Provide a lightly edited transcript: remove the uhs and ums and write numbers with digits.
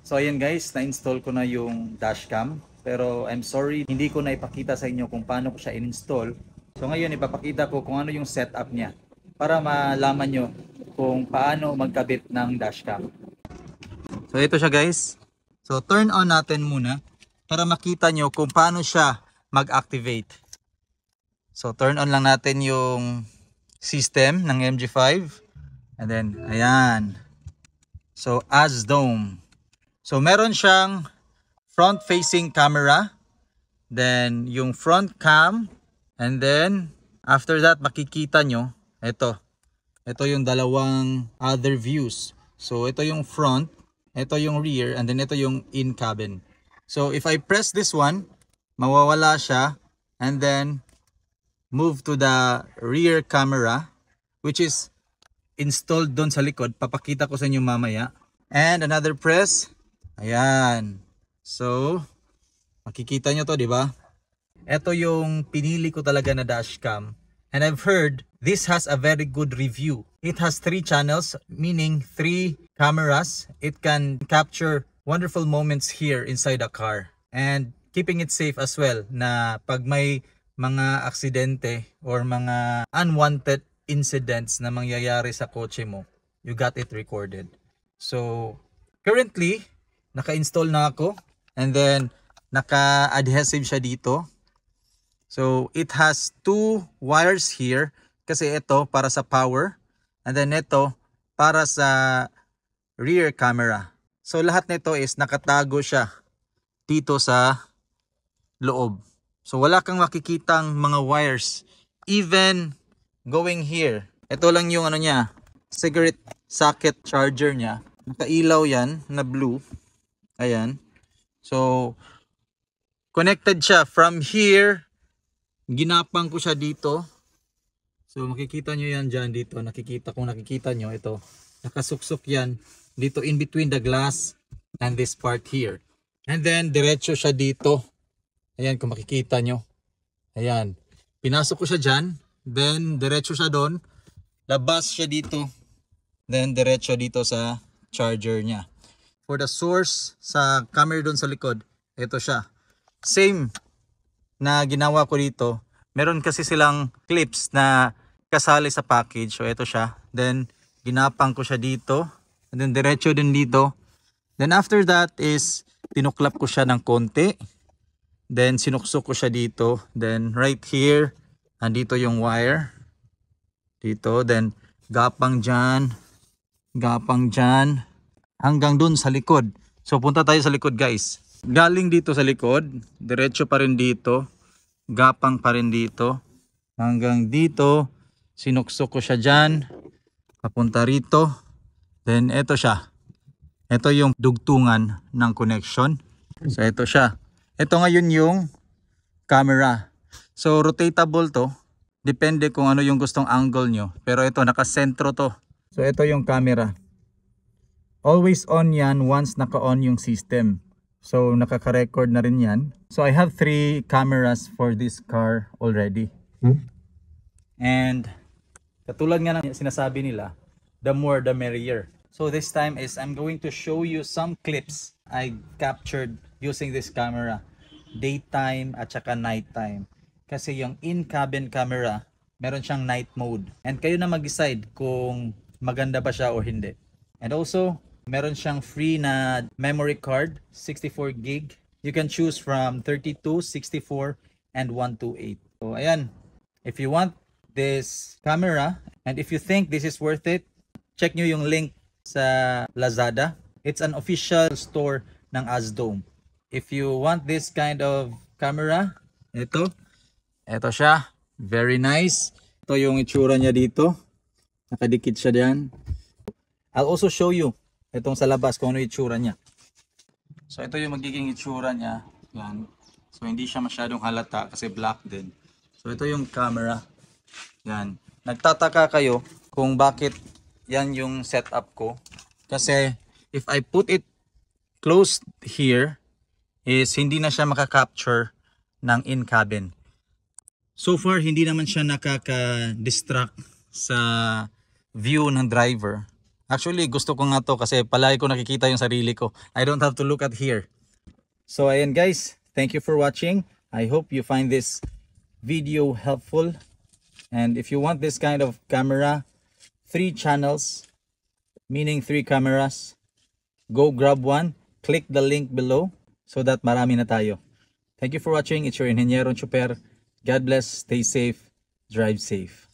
So ayan guys, na-install ko na yung dashcam. Pero I'm sorry, hindi ko na ipakita sa inyo kung paano ko siya in-install. So ngayon ipapakita ko kung ano yung setup niya para malaman nyo kung paano magkabit ng dashcam. So ito siya guys. So turn on natin muna para makita nyo kung paano siya mag-activate. So turn on lang natin yung system ng MG5. And then ayan. So AZDome. So meron siyang front facing camera, then yung front cam, and then after that makikita nyo ito yung dalawang other views. So ito yung front, ito yung rear, and then ito yung in cabin. So if I press this one, mawawala siya, and then move to the rear camera, which is installed doon sa likod. Papakita ko sa inyo mamaya. And another press, ayan. So makikita nyo to, di ba? Ito yung pinili ko talaga na dashcam. And I've heard this has a very good review. It has 3 channels, meaning 3 cameras. It can capture wonderful moments here inside a car. And keeping it safe as well, na pag may mga aksidente or mga unwanted incidents na mangyayari sa kotse mo, you got it recorded. So currently, naka-install na ako. And then, naka-adhesive siya dito. So, it has 2 wires here. Kasi ito, para sa power. And then ito, para sa rear camera. So, lahat nito is nakatago siya dito sa loob. So, wala kang makikitang mga wires. Even going here. Ito lang yung ano niya, cigarette socket charger niya. Nakailaw yan na blue. Ayan. So, connected siya from here. Ginapang ko siya dito. So, makikita nyo yan dyan dito. Kung nakikita nyo, ito. Nakasuksok yan dito in between the glass and this part here. And then, diretso siya dito. Ayan, kung makikita nyo. Ayan. Pinasok ko siya dyan. Then, diretso siya doon. Labas siya dito. Then, diretso dito sa charger niya. For the source sa camera doon sa likod, ito siya. Same na ginawa ko dito. Meron kasi silang clips na kasali sa package. So ito siya. Then ginapang ko siya dito. And then diretso din dito. Then after that is tinuklap ko siya ng konti. Then sinuksok ko siya dito. Then right here, andito yung wire. Dito. Then gapang dyan. Gapang dyan. Hanggang dun sa likod. So punta tayo sa likod guys. Galing dito sa likod, diretso pa rin dito, gapang pa rin dito, hanggang dito, sinuksok ko siya dyan, papunta rito, then eto siya. Ito yung dugtungan ng connection. So ito siya. Ito ngayon yung camera. So rotatable to, depende kung ano yung gustong angle nyo. Pero ito, nakasentro to. So ito yung camera. Always on yan once naka-on yung system. So nakaka-record na rin yan. So I have 3 cameras for this car already. And katulad nga ng sinasabi nila, the more the merrier. So this time is I'm going to show you some clips I captured using this camera. Daytime at saka nighttime. Kasi yung in-cabin camera, meron siyang night mode. And kayo na mag-decide kung maganda ba siya o hindi. And also, meron siyang free na memory card, 64 gig. You can choose from 32, 64, and 128. So ayan, if you want this camera, and if you think this is worth it, check nyo yung link sa Lazada. It's an official store ng AZDome. If you want this kind of camera, ito siya. Very nice. Ito yung itsura niya dito. Nakadikit siya diyan. I'll also show you itong sa labas kung ano yung itsura niya. So ito yung magiging itsura niya. Yan. So hindi siya masyadong halata kasi black din. So ito yung camera. Yan. Nagtataka kayo kung bakit yan yung setup ko. Kasi if I put it close here, is hindi na siya makaka-capture ng in-cabin. So far, hindi naman siya nakaka-distract sa view ng driver. Actually, gusto ko nga to kasi palagi ko nakikita yung sarili ko. I don't have to look at here. So ayan guys, thank you for watching. I hope you find this video helpful. And if you want this kind of camera, 3 channels, meaning 3 cameras, go grab one. Click the link below so that marami na tayo. Thank you for watching. It's your Ingeniero Chuper. God bless. Stay safe. Drive safe.